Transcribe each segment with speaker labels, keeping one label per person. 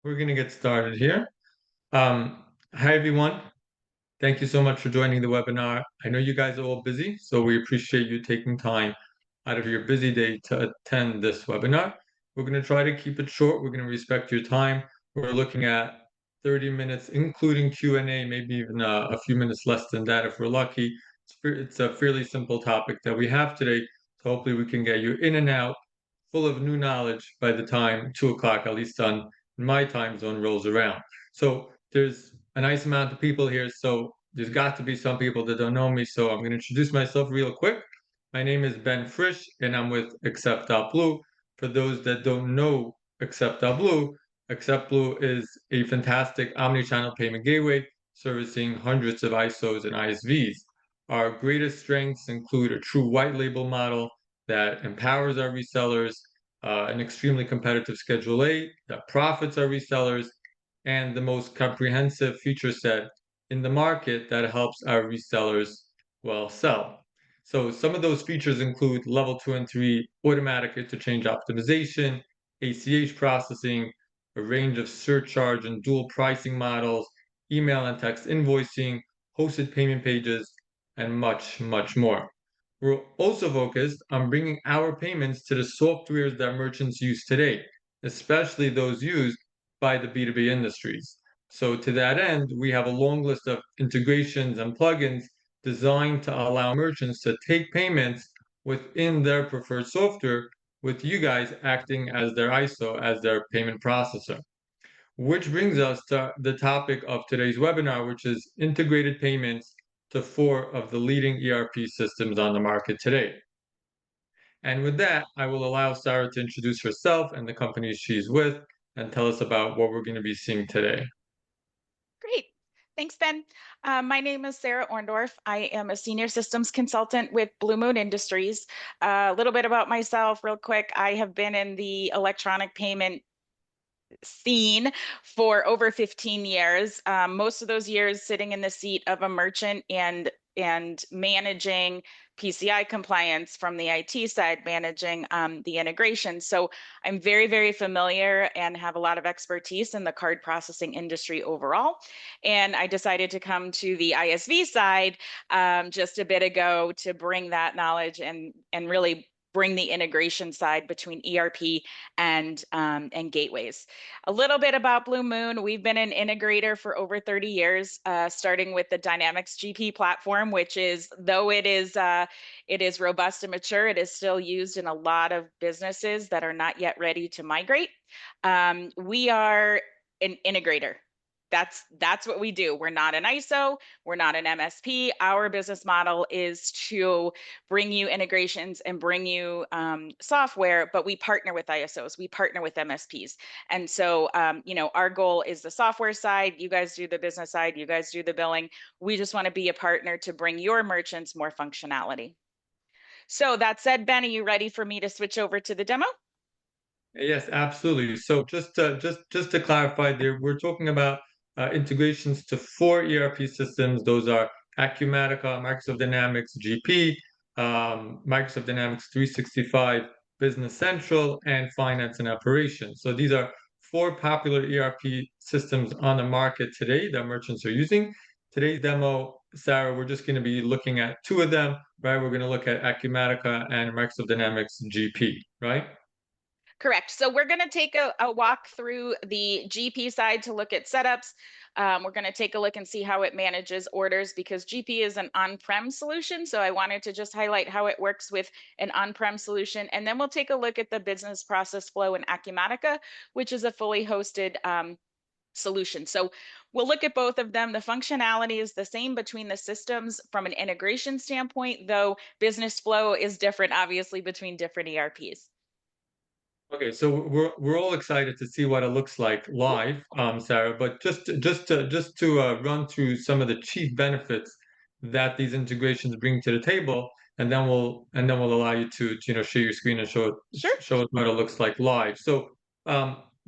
Speaker 1: We're going to get started here. Hi, everyone. Thank you so much for joining the webinar. I know you guys are all busy, so we appreciate you taking time out of your busy day to attend this webinar. We're going to try to keep it short. We're going to respect your time. We're looking at 30 minutes, including Q&A, maybe even a few minutes less than that if we're lucky. It's a fairly simple topic that we have today, so hopefully we can get you in and out full of new knowledge by the time 2 o'clock, at least on my time zone, rolls around. So there's a nice amount of people here, so there's got to be some people that don't know me, so I'm going to introduce myself real quick. My name is Ben Frisch, and I'm with Accept.Blue. For those that don't know Accept.Blue, Accept.Blue is a fantastic omni-channel payment gateway servicing hundreds of ISOs and ISVs. Our greatest strengths include a true white label model that empowers our resellers, an extremely competitive Schedule A that profits our resellers, and the most comprehensive feature set in the market that helps our resellers, well, sell. So some of those features include level 2 and 3 automatic interchange optimization, ACH processing, a range of surcharge and dual pricing models, email and text invoicing, hosted payment pages, and much, much more. We're also focused on bringing our payments to the softwares that merchants use today, especially those used by the B2B industries. So to that end, we have a long list of integrations and plugins designed to allow merchants to take payments within their preferred software, with you guys acting as their ISO, as their payment processor. Which brings us to the topic of today's webinar, which is integrated payments to 4 of the leading ERP systems on the market today. And with that, I will allow Sarah to introduce herself and the companies she's with and tell us about what we're going to be seeing today.
Speaker 2: Great. Thanks, Ben. My name is Sarah Orndorff. I am a senior systems consultant with Blue Moon Industries. A little bit about myself, real quick. I have been in the electronic payment scene for over 15 years. Most of those years sitting in the seat of a merchant and managing PCI compliance from the IT side, managing the integration. So I'm very, very familiar and have a lot of expertise in the card processing industry overall. And I decided to come to the ISV side just a bit ago to bring that knowledge and really bring the integration side between ERP and gateways. A little bit about Blue Moon. We've been an integrator for over 30 years, starting with the Dynamics GP platform, which is, though it is robust and mature, it is still used in a lot of businesses that are not yet ready to migrate. We are an integrator. That's what we do. We're not an ISO, we're not an MSP. Our business model is to bring you integrations and bring you software, but we partner with ISOs, we partner with MSPs. And so, our goal is the software side. You guys do the business side, you guys do the billing. We just want to be a partner to bring your merchants more functionality. So that said, Ben, are you ready for me to switch over to the demo?
Speaker 1: Yes, absolutely. So just to clarify there, we're talking about integrations to 4 ERP systems. Those are Acumatica, Microsoft Dynamics GP, Microsoft Dynamics 365, Business Central, and Finance and Operations. So these are 4 popular ERP systems on the market today that merchants are using. Today's demo, Sarah, we're just going to be looking at 2 of them, right? We're going to look at Acumatica and Microsoft Dynamics GP, right?
Speaker 2: Correct. So we're going to take a walk through the GP side to look at setups. We're going to take a look and see how it manages orders because GP is an on-prem solution. So I wanted to just highlight how it works with an on-prem solution. And then we'll take a look at the business process flow in Acumatica, which is a fully hosted solution. So we'll look at both of them. The functionality is the same between the systems from an integration standpoint, though business flow is different, obviously, between different ERPs.
Speaker 1: Okay, so we're all excited to see what it looks like live, Sarah. But just to run through some of the chief benefits that these integrations bring to the table, and then we'll allow you to share your screen and
Speaker 2: Sure.
Speaker 1: show us what it looks like live. So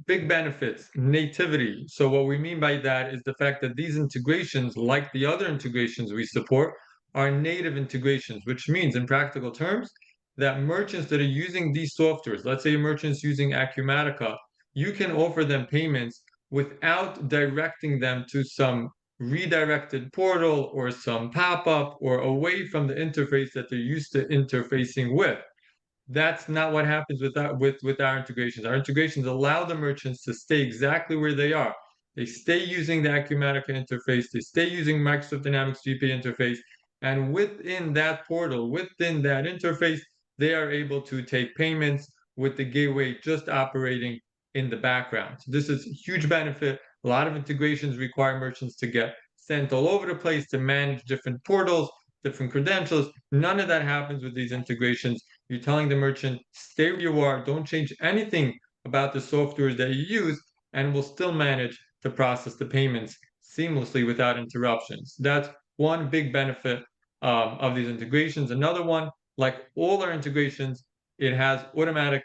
Speaker 1: big benefits, nativity. So what we mean by that is the fact that these integrations, like the other integrations we support, are native integrations, which means in practical terms that merchants that are using these softwares, let's say merchants using Acumatica, you can offer them payments without directing them to some redirected portal or some pop-up or away from the interface that they're used to interfacing with. That's not what happens with our integrations. Our integrations allow the merchants to stay exactly where they are. They stay using the Acumatica interface, they stay using Microsoft Dynamics GP interface, and within that portal, within that interface, they are able to take payments with the gateway just operating in the background. So this is a huge benefit. A lot of integrations require merchants to get sent all over the place to manage different portals, different credentials. None of that happens with these integrations. You're telling the merchant, stay where you are, don't change anything about the softwares that you use, and we'll still manage to process the payments seamlessly without interruptions. That's one big benefit of these integrations. Another one, like all our integrations, it has automatic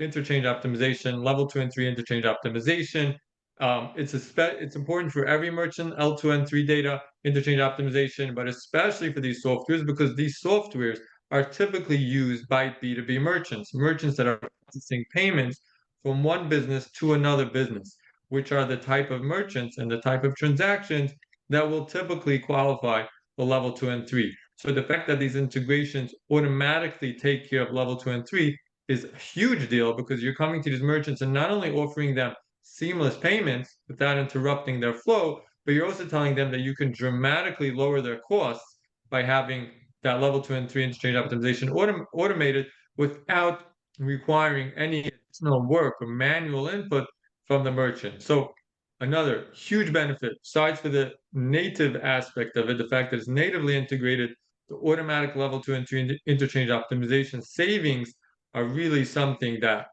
Speaker 1: interchange optimization, level 2 and 3 interchange optimization. It's important for every merchant, L2 and 3 data interchange optimization, but especially for these softwares because these softwares are typically used by B2B merchants, merchants that are processing payments from one business to another business, which are the type of merchants and the type of transactions that will typically qualify for level 2 and 3. So the fact that these integrations automatically take care of level 2 and 3 is a huge deal because you're coming to these merchants and not only offering them seamless payments without interrupting their flow, but you're also telling them that you can dramatically lower their costs by having that level 2 and 3 interchange optimization automated without requiring any additional work or manual input from the merchant. So another huge benefit, besides for the native aspect of it, the fact that it's natively integrated, the automatic level 2 and 3 interchange optimization savings are really something that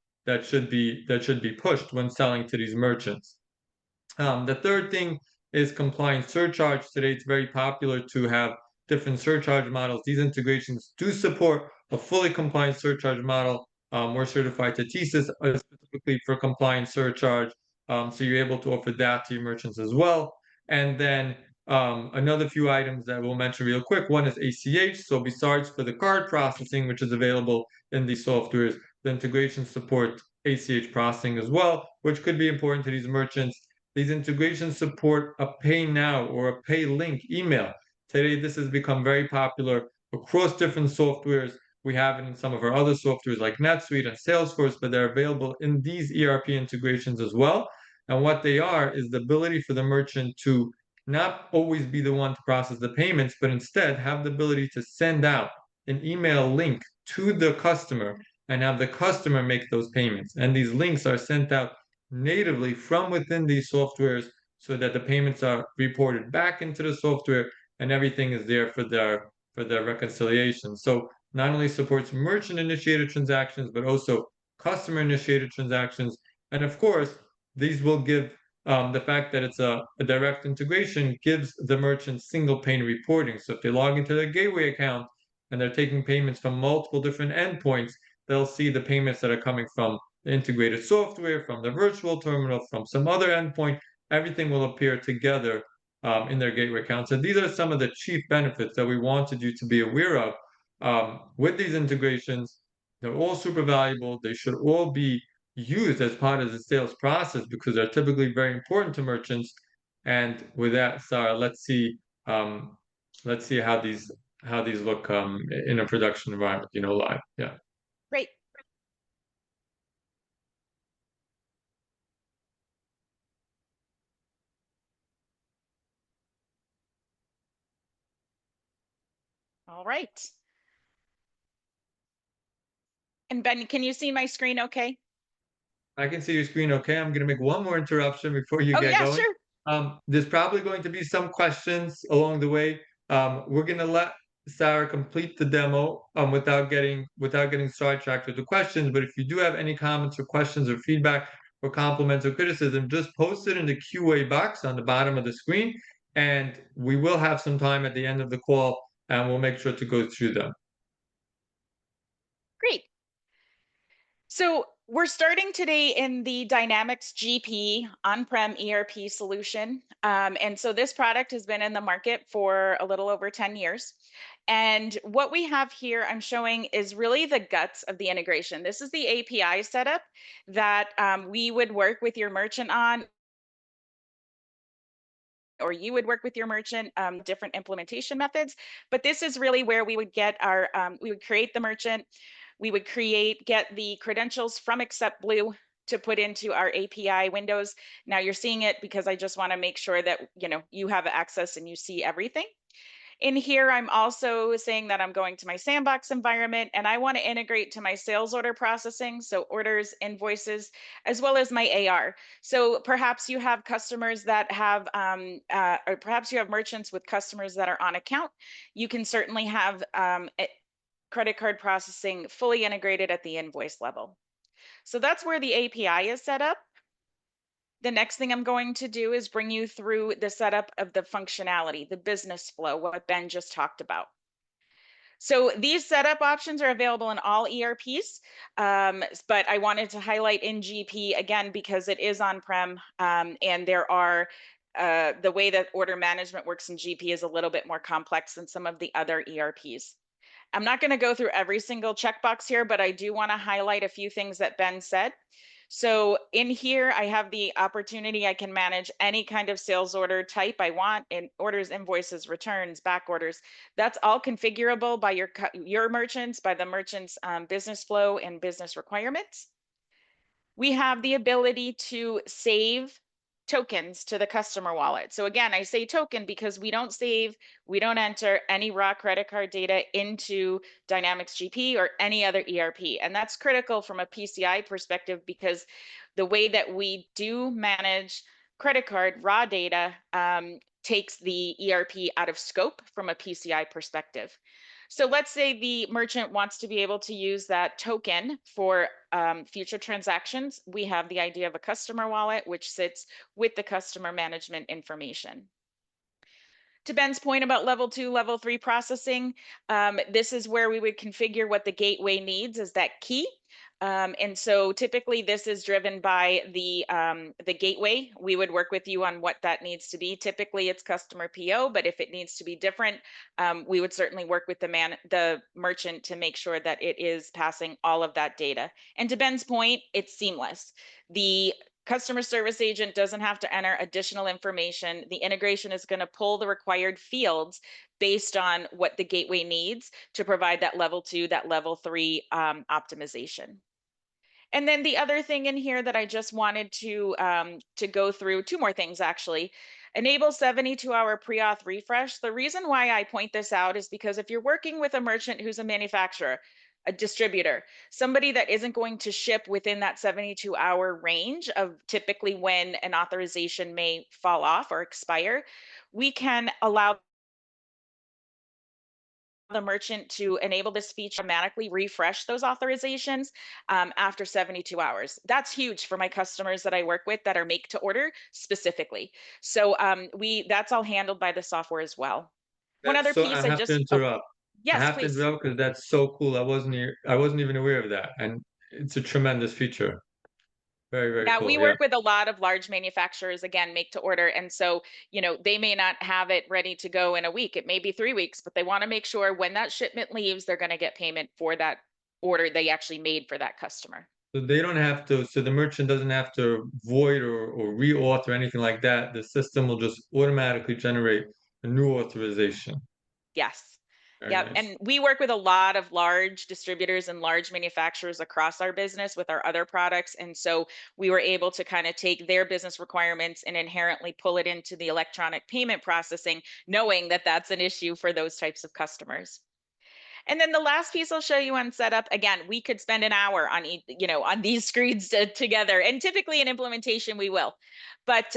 Speaker 1: should be pushed when selling to these merchants. The third thing is compliant surcharge. Today, it's very popular to have different surcharge models. These integrations do support a fully compliant surcharge model. We're certified to TSIS specifically for compliant surcharge. So you're able to offer that to your merchants as well. And then another few items that we'll mention real quick. One is ACH. So besides for the card processing, which is available in these softwares, the integrations support ACH processing as well, which could be important to these merchants. These integrations support a pay now or a pay link email. Today, this has become very popular across different softwares. We have it in some of our other softwares like NetSuite and Salesforce, but they're available in these ERP integrations as well. And what they are is the ability for the merchant to not always be the one to process the payments, but instead have the ability to send out an email link to the customer and have the customer make those payments. And these links are sent out natively from within these softwares so that the payments are reported back into the software and everything is there for their reconciliation. So not only supports merchant initiated transactions, but also customer initiated transactions. And of course, these will give the fact that it's a direct integration gives the merchant single pane reporting. So if they log into their gateway account and they're taking payments from multiple different endpoints, they'll see the payments that are coming from the integrated software, from the virtual terminal, from some other endpoint. Everything will appear together in their gateway account. So these are some of the chief benefits that we wanted you to be aware of with these integrations. They're all super valuable. They should all be used as part of the sales process because they're typically very important to merchants. And with that, Sarah, let's see how these look in a production environment, live. Yeah.
Speaker 2: Great. All right. And Ben, can you see my screen okay?
Speaker 1: I can see your screen okay. I'm going to make one more interruption before you
Speaker 2: Oh,
Speaker 1: get
Speaker 2: yeah,
Speaker 1: going.
Speaker 2: sure.
Speaker 1: There's probably going to be some questions along the way. We're going to let Sarah complete the demo without getting sidetracked with the questions. But if you do have any comments or questions or feedback or compliments or criticism, just post it in the QA box on the bottom of the screen, and we will have some time at the end of the call, and we'll make sure to go through them.
Speaker 2: Great. So we're starting today in the Dynamics GP on-prem ERP solution. And so this product has been in the market for a little over 10 years. And what we have here, I'm showing, is really the guts of the integration. This is the API setup that we would work with your merchant on or you would work with your merchant, different implementation methods. But this is really where we would get our, we would create the merchant, we would get the credentials from Accept Blue to put into our API windows. Now you're seeing it because I just want to make sure that, you have access and you see everything. In here, I'm also saying that I'm going to my sandbox environment and I want to integrate to my sales order processing. So orders, invoices, as well as my AR. So perhaps you have customers that have, or perhaps you have merchants with customers that are on account. You can certainly have credit card processing fully integrated at the invoice level. So that's where the API is set up. The next thing I'm going to do is bring you through the setup of the functionality, the business flow, what Ben just talked about. So these setup options are available in all ERPs, but I wanted to highlight in GP again because it is on-prem, and there are the way that order management works in GP is a little bit more complex than some of the other ERPs. I'm not going to go through every single checkbox here, but I do want to highlight a few things that Ben said. So in here, I have the opportunity, I can manage any kind of sales order type I want in orders, invoices, returns, back orders. That's all configurable by your merchants, by the merchant's business flow and business requirements. We have the ability to save tokens to the customer wallet. So again, I say token because we don't enter any raw credit card data into Dynamics GP or any other ERP. And that's critical from a PCI perspective because the way that we do manage credit card raw data takes the ERP out of scope from a PCI perspective. So let's say the merchant wants to be able to use that token for future transactions. We have the idea of a customer wallet, which sits with the customer management information. To Ben's point about level 2, level 3 processing, this is where we would configure what the gateway needs as that key. And so typically this is driven by the gateway. We would work with you on what that needs to be. Typically it's customer PO, but if it needs to be different, we would certainly work with the merchant to make sure that it is passing all of that data. And to Ben's point, it's seamless. The customer service agent doesn't have to enter additional information. The integration is going to pull the required fields based on what the gateway needs to provide that level 2, that level 3 optimization. And then the other thing in here that I just wanted to go through, two more things actually. Enable 72-hour pre-auth refresh. The reason why I point this out is because if you're working with a merchant who's a manufacturer, a distributor, somebody that isn't going to ship within that 72-hour range of typically when an authorization may fall off or expire, we can allow the merchant to enable this feature automatically refresh those authorizations after 72 hours. That's huge for my customers that I work with that are make to order specifically. So that's all handled by the software as well. One other
Speaker 1: So
Speaker 2: piece
Speaker 1: I
Speaker 2: I
Speaker 1: have to
Speaker 2: just, oh,
Speaker 1: interrupt. I
Speaker 2: yes,
Speaker 1: have to
Speaker 2: please.
Speaker 1: interrupt because that's so cool. I wasn't even aware of that, and it's a tremendous feature. Very, very
Speaker 2: Yeah, we
Speaker 1: cool. Yeah.
Speaker 2: work with a lot of large manufacturers, again, make to order. And so, they may not have it ready to go in a week. It may be 3 weeks, but they want to make sure when that shipment leaves, they're going to get payment for that order they actually made for that customer.
Speaker 1: So they don't have to, so the merchant doesn't have to void or re-auth or anything like that. The system will just automatically generate a new authorization.
Speaker 2: Yes.
Speaker 1: Very
Speaker 2: Yep.
Speaker 1: nice.
Speaker 2: And we work with a lot of large distributors and large manufacturers across our business with our other products. And so we were able to kind of take their business requirements and inherently pull it into the electronic payment processing, knowing that that's an issue for those types of customers. And then the last piece I'll show you on setup, again, we could spend an hour on on these screens together. And typically in implementation, we will. But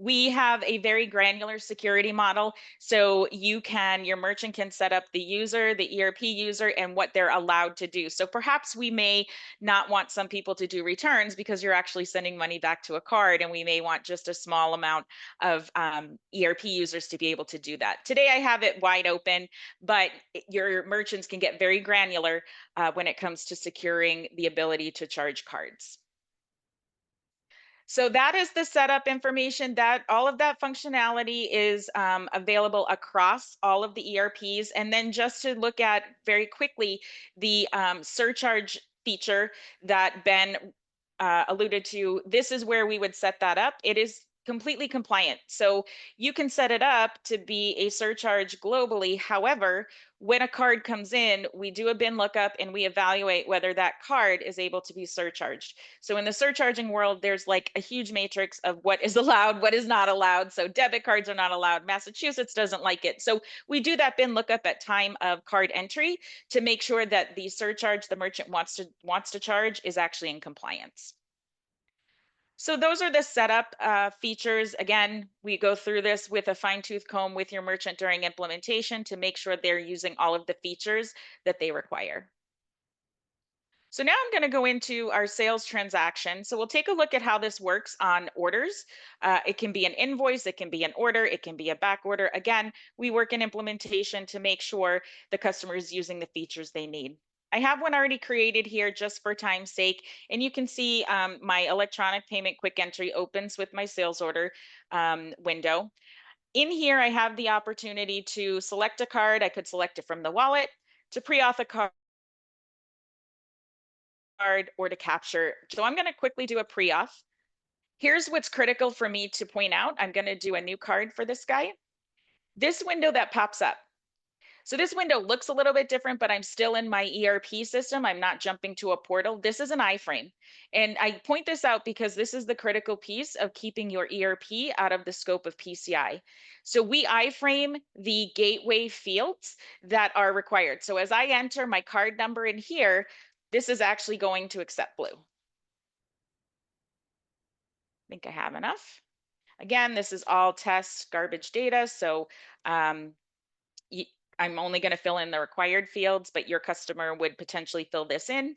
Speaker 2: we have a very granular security model. So your merchant can set up the user, the ERP user, and what they're allowed to do. So perhaps we may not want some people to do returns because you're actually sending money back to a card, and we may want just a small amount of ERP users to be able to do that. Today, I have it wide open, but your merchants can get very granular when it comes to securing the ability to charge cards. So that is the setup information. That all of that functionality is available across all of the ERPs. And then just to look at very quickly, the surcharge feature that Ben alluded to, this is where we would set that up. It is completely compliant. So you can set it up to be a surcharge globally. However, when a card comes in, we do a bin lookup and we evaluate whether that card is able to be surcharged. So in the surcharging world, there's like a huge matrix of what is allowed, what is not allowed. So debit cards are not allowed. Massachusetts doesn't like it. So we do that bin lookup at time of card entry to make sure that the surcharge the merchant wants to charge is actually in compliance. So those are the setup features. Again, we go through this with a fine tooth comb with your merchant during implementation to make sure they're using all of the features that they require. So now I'm going to go into our sales transaction. So we'll take a look at how this works on orders. It can be an invoice, it can be an order, it can be a back order. Again, we work in implementation to make sure the customer is using the features they need. I have one already created here just for time's sake, and you can see my electronic payment quick entry opens with my sales order window. In here, I have the opportunity to select a card. I could select it from the wallet, to pre-auth a card, or to capture. So I'm going to quickly do a pre-auth. Here's what's critical for me to point out. I'm going to do a new card for this guy. This window that pops up. So this window looks a little bit different, but I'm still in my ERP system. I'm not jumping to a portal. This is an iframe. And I point this out because this is the critical piece of keeping your ERP out of the scope of PCI. So we iframe the gateway fields that are required. So as I enter my card number in here, this is actually going to accept Blue. I think I have enough. Again, this is all test garbage data. So um, I'm only going to fill in the required fields, but your customer would potentially fill this in.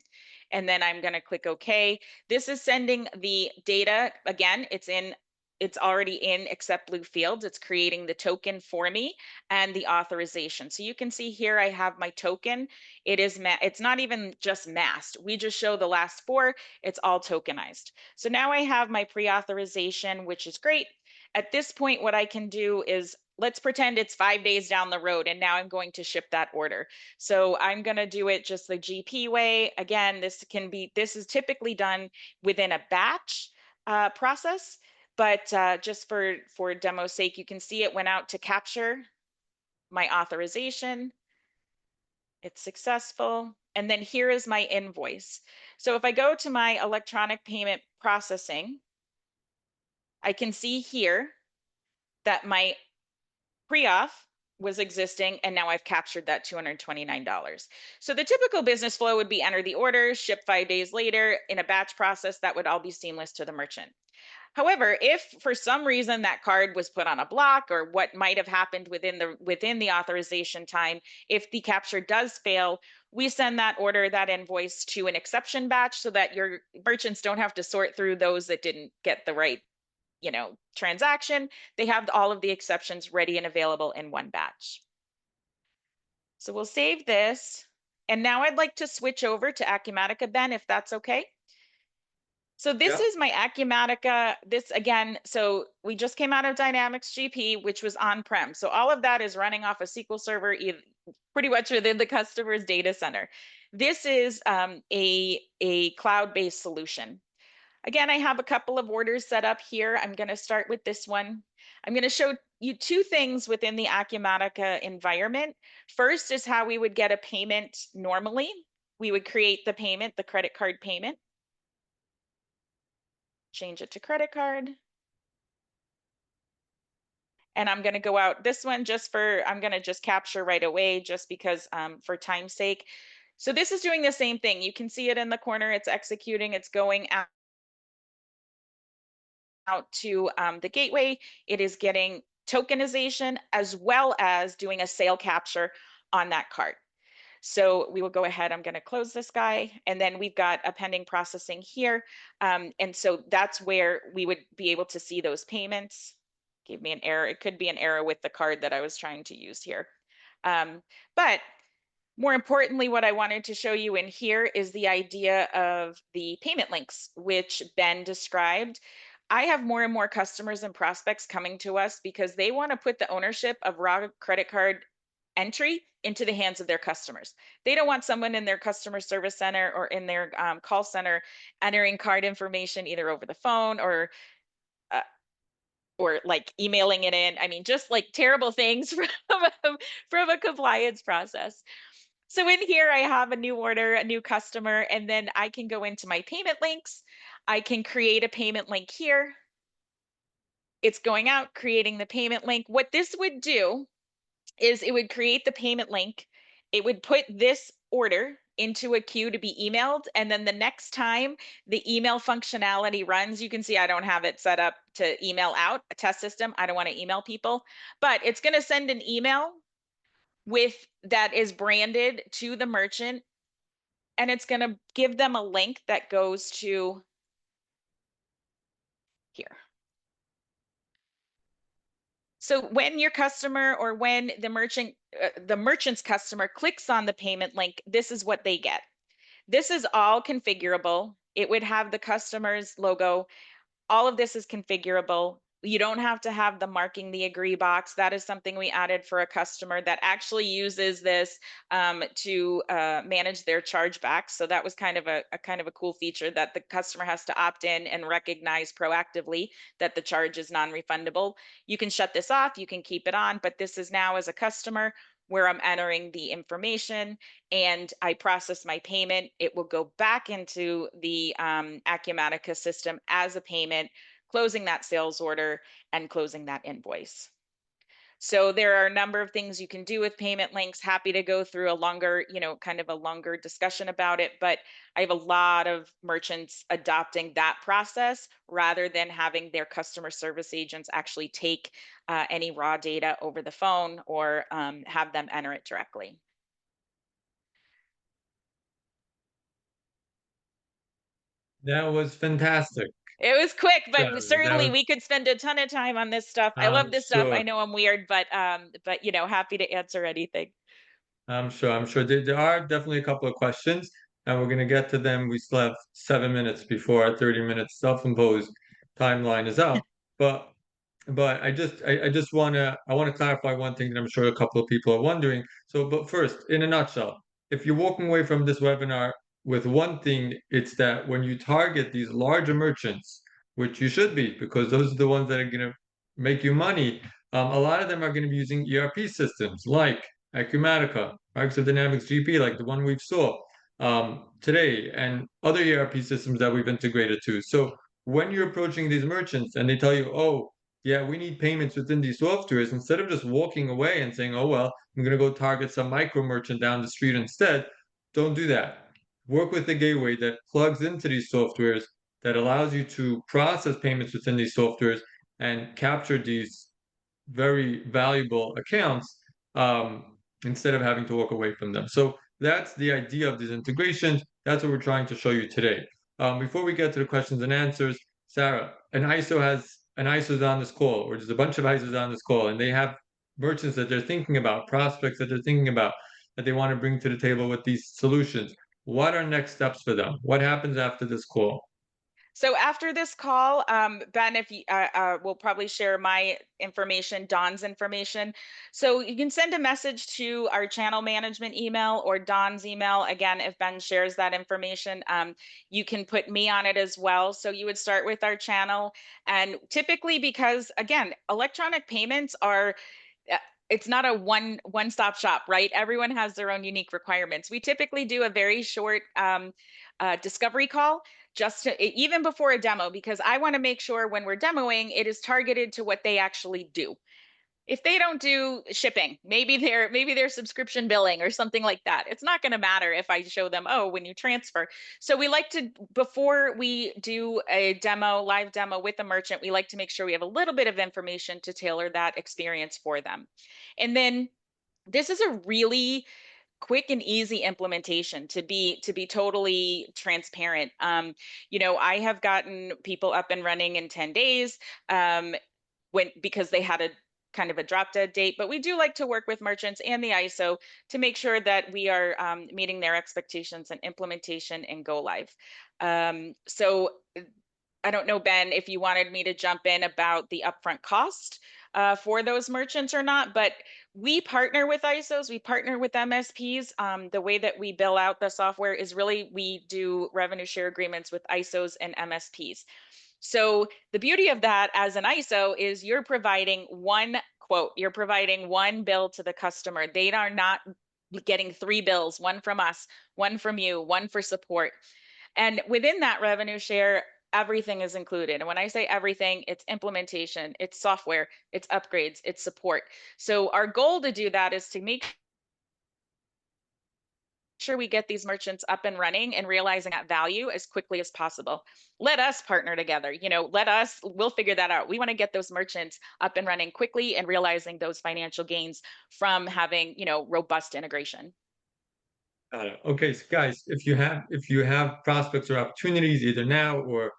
Speaker 2: And then I'm going to click OK. This is sending the data. Again, it's already in accept blue fields. It's creating the token for me and the authorization. So you can see here I have my token. It's not even just masked. We just show the last four. It's all tokenized. So now I have my pre-authorization, which is great. At this point, what I can do is, let's pretend it's 5 days down the road and now I'm going to ship that order. So I'm going to do it just the GP way. Again, this is typically done within a batch process, but just for demo's sake, you can see it went out to capture my authorization. It's successful. And then here is my invoice. So if I go to my electronic payment processing, I can see here that my pre-auth was existing, and now I've captured that $229. So the typical business flow would be enter the order, ship 5 days later. In a batch process, that would all be seamless to the merchant. However, if for some reason that card was put on a block, or what might have happened within the authorization time, if the capture does fail, we send that order, that invoice, to an exception batch so that your merchants don't have to sort through those that didn't get the right transaction. They have all of the exceptions ready and available in one batch. So we'll save this. And now I'd like to switch over to Acumatica, Ben, if that's okay. So this
Speaker 1: Yeah.
Speaker 2: is my Acumatica. This again, so we just came out of Dynamics GP, which was on-prem. So all of that is running off a SQL server, pretty much within the customer's data center. This is a cloud-based solution. Again, I have a couple of orders set up here. I'm going to start with this one. I'm going to show you two things within the Acumatica environment. First is how we would get a payment normally. We would create the payment, the credit card payment. Change it to credit card. And I'm going to go out this one I'm going to just capture right away just because for time's sake. So this is doing the same thing. You can see it in the corner. It's executing. It's going out to the gateway. It is getting tokenization as well as doing a sale capture on that card. So we will go ahead. I'm going to close this guy. And then we've got a pending processing here. And so that's where we would be able to see those payments. Gave me an error. It could be an error with the card that I was trying to use here. But more importantly, what I wanted to show you in here is the idea of the payment links, which Ben described. I have more and more customers and prospects coming to us because they want to put the ownership of raw credit card entry into the hands of their customers. They don't want someone in their customer service center or in their call center entering card information either over the phone or or like emailing it in. I mean, just like terrible things from a compliance process. So in here, I have a new order, a new customer, and then I can go into my payment links. I can create a payment link here. It's going out, creating the payment link. What this would do is it would create the payment link. It would put this order into a queue to be emailed. And then the next time the email functionality runs, you can see I don't have it set up to email out a test system. I don't want to email people, but it's going to send an email with that is branded to the merchant, and it's going to give them a link that goes to here. So when your customer or when the merchant's customer clicks on the payment link, this is what they get. This is all configurable. It would have the customer's logo. All of this is configurable. You don't have to have the marking the agree box. That is something we added for a customer that actually uses this to manage their chargebacks. So that was kind of a kind of a cool feature that the customer has to opt in and recognize proactively that the charge is non-refundable. You can shut this off, you can keep it on, but this is now as a customer where I'm entering the information and I process my payment. It will go back into the Acumatica system as a payment, closing that sales order and closing that invoice. So there are a number of things you can do with payment links. Happy to go through a longer, kind of a longer discussion about it, but I have a lot of merchants adopting that process rather than having their customer service agents actually take any raw data over the phone or have them enter it directly.
Speaker 1: That was fantastic.
Speaker 2: It was quick, but
Speaker 1: Saturday. That
Speaker 2: certainly
Speaker 1: was,
Speaker 2: we could spend a ton of time on this stuff. I love
Speaker 1: I'm
Speaker 2: this stuff. I
Speaker 1: sure.
Speaker 2: know I'm weird, but happy to answer anything.
Speaker 1: I'm sure. I'm sure there are definitely a couple of questions, and we're going to get to them. We still have 7 minutes before our 30 minutes self-imposed timeline is up. But but I just want to clarify one thing that I'm sure a couple of people are wondering. So, but first, in a nutshell, if you're walking away from this webinar with one thing, it's that when you target these larger merchants, which you should be, because those are the ones that are going to make you money, a lot of them are going to be using ERP systems like Acumatica, Microsoft Dynamics GP, like the one we saw today, and other ERP systems that we've integrated to. So when you're approaching these merchants and they tell you, oh, yeah, we need payments within these softwares, instead of just walking away and saying, oh, well, I'm going to go target some micro merchant down the street instead, don't do that. Work with the gateway that plugs into these softwares that allows you to process payments within these softwares and capture these very valuable accounts instead of having to walk away from them. So that's the idea of these integrations. That's what we're trying to show you today. Before we get to the questions and answers, Sarah, an ISO is on this call, or there's a bunch of ISOs on this call, and they have merchants that they're thinking about, prospects that they're thinking about, that they want to bring to the table with these solutions. What are next steps for them? What happens after this call?
Speaker 2: So after this call, Ben, if you will probably share my information, Don's information. So you can send a message to our channel management email or Don's email. Again, if Ben shares that information, you can put me on it as well. So you would start with our channel, and typically, because again, electronic payments are uh, it's not a one stop shop, right? Everyone has their own unique requirements. We typically do a very short discovery call just even before a demo, because I want to make sure when we're demoing, it is targeted to what they actually do. If they don't do shipping, maybe they're subscription billing or something like that. It's not going to matter if I show them, oh, when you transfer. So we like to, before we do a live demo with a merchant, we like to make sure we have a little bit of information to tailor that experience for them. And then this is a really quick and easy implementation, to be totally transparent. I have gotten people up and running in 10 days, because they had a kind of a drop dead date. But we do like to work with merchants and the ISO to make sure that we are meeting their expectations and implementation and go live. So I don't know, Ben, if you wanted me to jump in about the upfront cost for those merchants or not, but we partner with ISOs, we partner with MSPs. The way that we bill out the software is really we do revenue share agreements with ISOs and MSPs. So the beauty of that as an ISO is you're providing one quote, you're providing one bill to the customer. They are not getting three bills, one from us, one from you, one for support. And within that revenue share, everything is included. And when I say everything, it's implementation, it's software, it's upgrades, it's support. So our goal to do that is to make sure we get these merchants up and running and realizing that value as quickly as possible. Let us partner together. We'll figure that out. We want to get those merchants up and running quickly and realizing those financial gains from having, robust integration.
Speaker 1: Got it. Okay, so guys, if you have prospects or opportunities either now or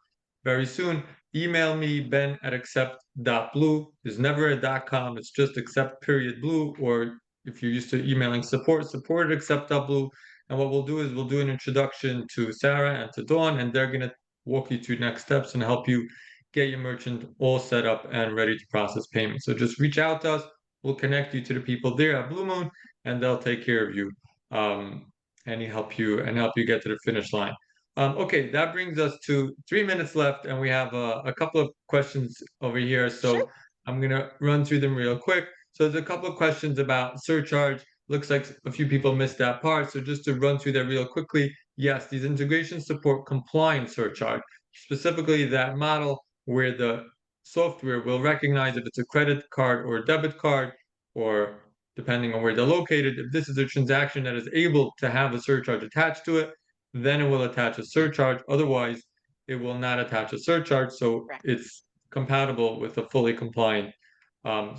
Speaker 1: very soon, email me ben@accept.blue. There's never a .com. It's just accept period blue. Or if you're used to emailing support@accept.blue. And what we'll do is we'll do an introduction to Sarah and to Dawn, and they're gonna walk you through next steps and help you get your merchant all set up and ready to process payments. So just reach out to us. We'll connect you to the people there at Blue Moon, and they'll take care of you. Um, and he help you get to the finish line. Okay, that brings us to 3 minutes left, and we have a couple of questions over here.
Speaker 2: Sure.
Speaker 1: So I'm gonna run through them real quick. So there's a couple of questions about surcharge. Looks like a few people missed that part. So just to run through that real quickly, yes, these integrations support compliance surcharge, specifically that model where the software will recognize if it's a credit card or a debit card, or depending on where they're located. If this is a transaction that is able to have a surcharge attached to it, then it will attach a surcharge. Otherwise, it will not attach a surcharge. So
Speaker 2: Correct.
Speaker 1: it's compatible with a fully compliant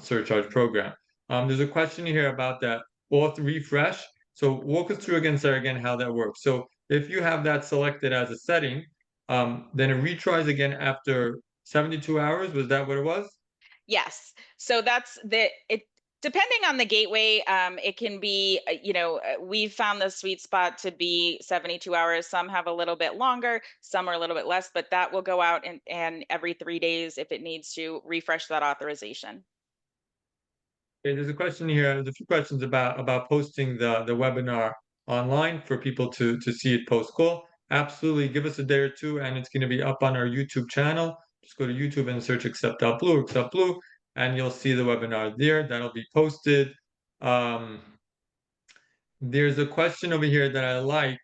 Speaker 1: surcharge program. There's a question here about that auth refresh. So walk us through again, Sarah, again, how that works. So if you have that selected as a setting, then it retries again after 72 hours. Was that what it was?
Speaker 2: Yes. So that's the it depending on the gateway, it can be, we've found the sweet spot to be 72 hours. Some have a little bit longer, some are a little bit less, but that will go out and every 3 days if it needs to refresh that authorization.
Speaker 1: Okay, there's a question here. There's a few questions about posting the webinar online for people to see it post call. Absolutely, give us a day or two, and it's going to be up on our YouTube channel. Just go to YouTube and search Accept Blue, and you'll see the webinar there. That'll be posted. Um, there's a question over here that I like.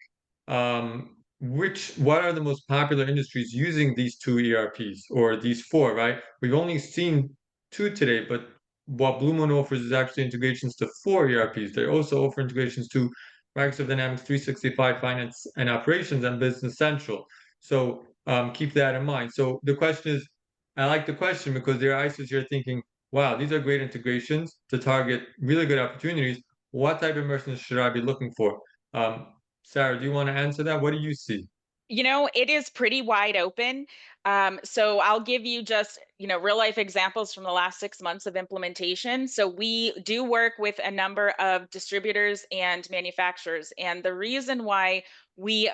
Speaker 1: What are the most popular industries using these two ERPs or these four, right? We've only seen two today, but what Blue Moon offers is actually integrations to four ERPs. They also offer integrations to Microsoft Dynamics 365 Finance and Operations and Business Central. So keep that in mind. So the question is, I like the question because there are ISOs here thinking, wow, these are great integrations to target really good opportunities. What type of merchants should I be looking for? Sarah, do you want to answer that? What do you see?
Speaker 2: It is pretty wide open. So I'll give you just, real life examples from the last 6 months of implementation. So we do work with a number of distributors and manufacturers. And the reason why we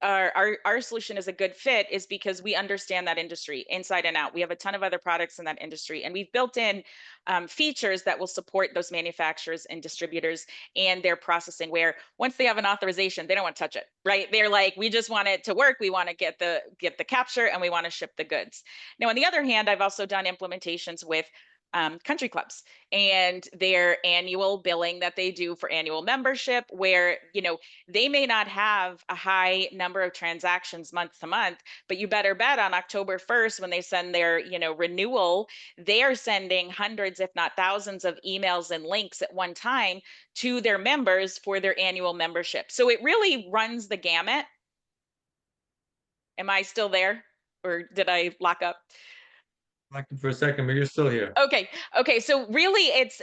Speaker 2: our solution is a good fit is because we understand that industry inside and out. We have a ton of other products in that industry, and we've built in features that will support those manufacturers and distributors and their processing. Where once they have an authorization, they don't want to touch it, right? They're like, we just want it to work. We want to get the capture, and we want to ship the goods. Now, on the other hand, I've also done implementations with country clubs and their annual billing that they do for annual membership, where they may not have a high number of transactions month to month, but you better bet on October 1st when they send their renewal, they are sending hundreds if not thousands of emails and links at one time to their members for their annual membership. So it really runs the gamut. Am I still there, or did I lock up?
Speaker 1: Like for a second, but you're still here.
Speaker 2: Okay. Okay. So really it's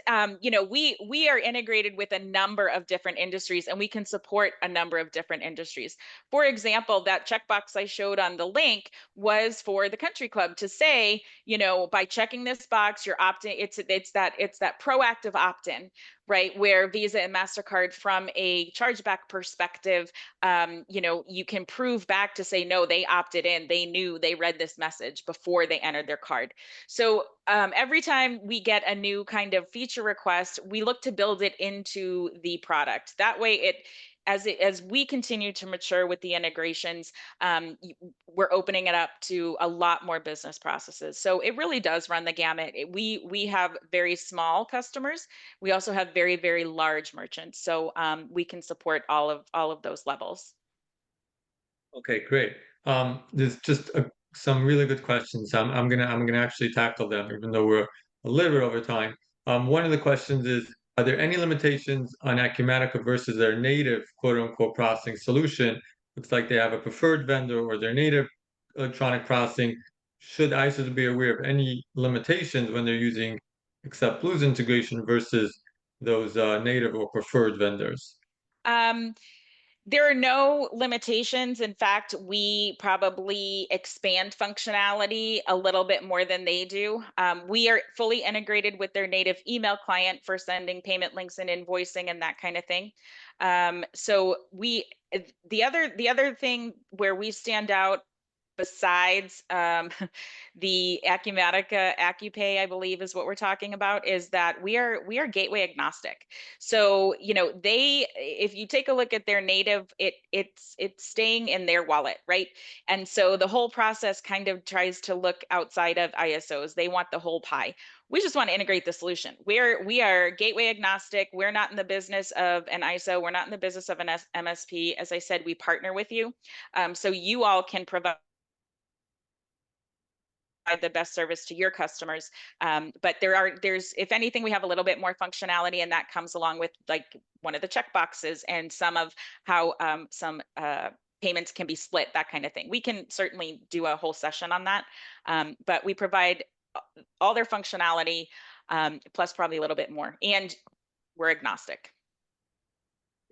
Speaker 2: we are integrated with a number of different industries, and we can support a number of different industries. For example, that checkbox I showed on the link was for the country club to say, by checking this box, you're opting, it's that proactive opt-in, right? Where Visa and MasterCard from a chargeback perspective, you can prove back to say, no, they opted in, they knew, they read this message before they entered their card. So every time we get a new kind of feature request, we look to build it into the product. That way, as we continue to mature with the integrations, we're opening it up to a lot more business processes. So it really does run the gamut. We have very small customers. We also have very large merchants. So we can support all of those levels.
Speaker 1: Okay, great. There's just some really good questions. I'm gonna actually tackle them, even though we're a little bit over time. One of the questions is, are there any limitations on Acumatica versus their native quote unquote processing solution? Looks like they have a preferred vendor or their native electronic processing. Should ISOs be aware of any limitations when they're using Accept Blue's integration versus those native or preferred vendors?
Speaker 2: Um, There are no limitations. In fact, we probably expand functionality a little bit more than they do. We are fully integrated with their native email client for sending payment links and invoicing and that kind of thing. The other thing where we stand out besides the Acumatica AccuPay, I believe is what we're talking about, is that we are gateway agnostic. So, they, if you take a look at their native, it's staying in their wallet, right? And so the whole process kind of tries to look outside of ISOs. They want the whole pie. We just want to integrate the solution. We are gateway agnostic. We're not in the business of an ISO. We're not in the business of an MSP. As I said, we partner with you, so you all can provide the best service to your customers. But there's, if anything, we have a little bit more functionality, and that comes along with like one of the check boxes and some of how some payments can be split, that kind of thing. We can certainly do a whole session on that, but we provide all their functionality, plus probably a little bit more, and we're agnostic.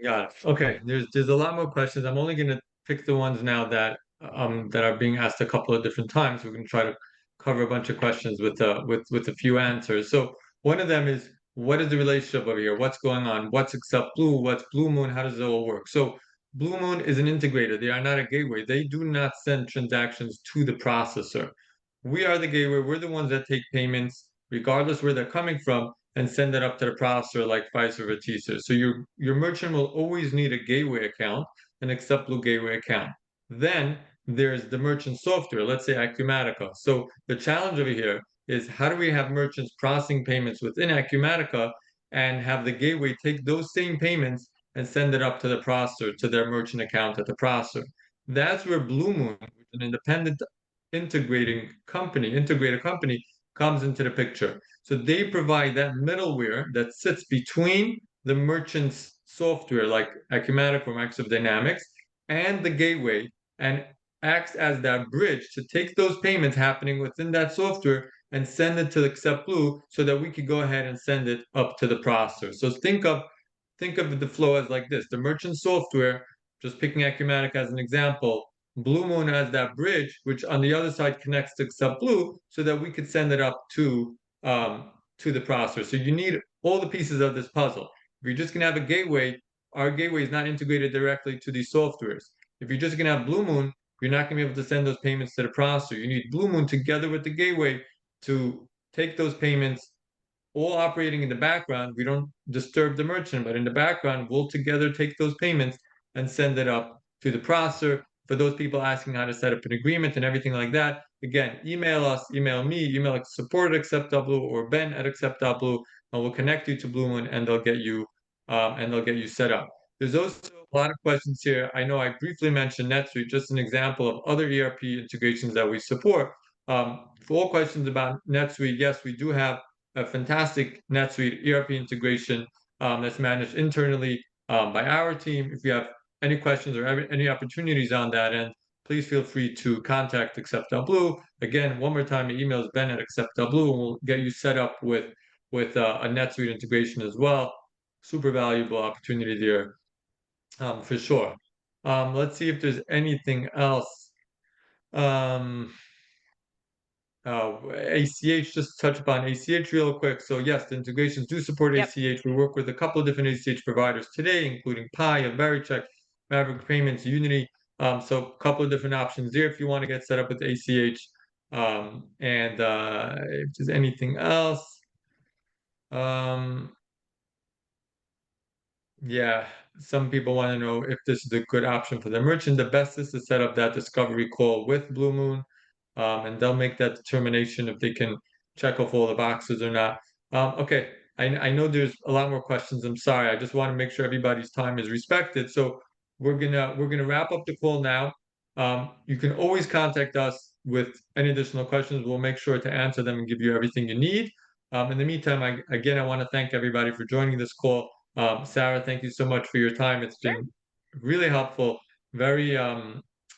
Speaker 1: Got it. Okay. There's a lot more questions. I'm only gonna pick the ones now that are being asked a couple of different times. We're gonna try to cover a bunch of questions with a few answers. So one of them is, what is the relationship over here? What's going on? What's Accept Blue? What's Blue Moon? How does it all work? So Blue Moon is an integrator. They are not a gateway. They do not send transactions to the processor. We are the gateway. We're the ones that take payments, regardless where they're coming from, and send it up to the processor like Fiserv or TSYS. So your merchant will always need a gateway account, an Accept Blue gateway account. Then there's the merchant software, let's say Acumatica. So the challenge over here is, how do we have merchants processing payments within Acumatica and have the gateway take those same payments and send it up to the processor, to their merchant account at the processor? That's where Blue Moon, an independent integrator company, comes into the picture. So they provide that middleware that sits between the merchant's software, like Acumatica or Microsoft Dynamics, and the gateway, and acts as that bridge to take those payments happening within that software and send it to Accept Blue so that we could go ahead and send it up to the processor. So think of the flow as like this: the merchant software, just picking Acumatica as an example, Blue Moon as that bridge, which on the other side connects to Accept Blue, so that we could send it up to the processor. So you need all the pieces of this puzzle. If you're just gonna have a gateway, our gateway is not integrated directly to these softwares. If you're just gonna have Blue Moon, you're not gonna be able to send those payments to the processor. You need Blue Moon together with the gateway to take those payments, all operating in the background. We don't disturb the merchant, but in the background, we'll together take those payments and send it up to the processor. For those people asking how to set up an agreement and everything like that, again, email us, email me, email support at AcceptBlue or Ben at AcceptBlue, and we'll connect you to Blue Moon, and they'll get you set up. There's also a lot of questions here. I know I briefly mentioned NetSuite, just an example of other ERP integrations that we support. For all questions about NetSuite, yes, we do have a fantastic NetSuite ERP integration that's managed internally by our team. If you have any questions or any opportunities on that end, please feel free to contact AcceptBlue. Again, one more time, the email is Ben at AcceptBlue, and we'll get you set up with a NetSuite integration as well. Super valuable opportunity there, for sure. Let's see if there's anything else. Um, ACH, just touch upon ACH real quick. So yes, the integrations do support
Speaker 2: Yep.
Speaker 1: ACH. We work with a couple of different ACH providers today, including Pi, Vericheck, Maverick Payments, Unity. So a couple of different options there if you want to get set up with ACH. And if there's anything else, um, yeah. some people want to know if this is a good option for the merchant. The best is to set up that discovery call with Blue Moon, and they'll make that determination if they can check off all the boxes or not. Okay, I know there's a lot more questions. I'm sorry. I just want to make sure everybody's time is respected. So we're gonna wrap up the call now. You can always contact us with any additional questions. We'll make sure to answer them and give you everything you need. In the meantime, I want to thank everybody for joining this call. Sarah, thank you so much for your time. It's
Speaker 2: Sure.
Speaker 1: been really helpful. Very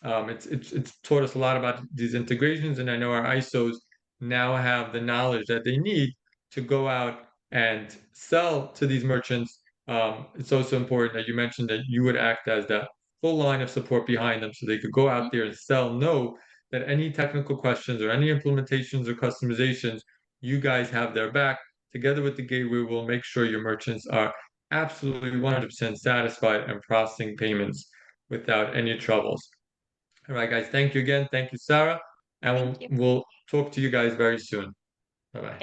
Speaker 1: it's taught us a lot about these integrations, and I know our ISOs now have the knowledge that they need to go out and sell to these merchants. It's also important that you mentioned that you would act as that full line of support behind them, so they could go
Speaker 2: Mhm.
Speaker 1: out there and sell. Know that any technical questions or any implementations or customizations, you guys have their back. Together with the gateway, we'll make sure your merchants are absolutely 100% satisfied and processing payments without any troubles. All right, guys. Thank you again. Thank you, Sarah. And
Speaker 2: Thank you.
Speaker 1: we'll talk to you guys very soon. Bye bye.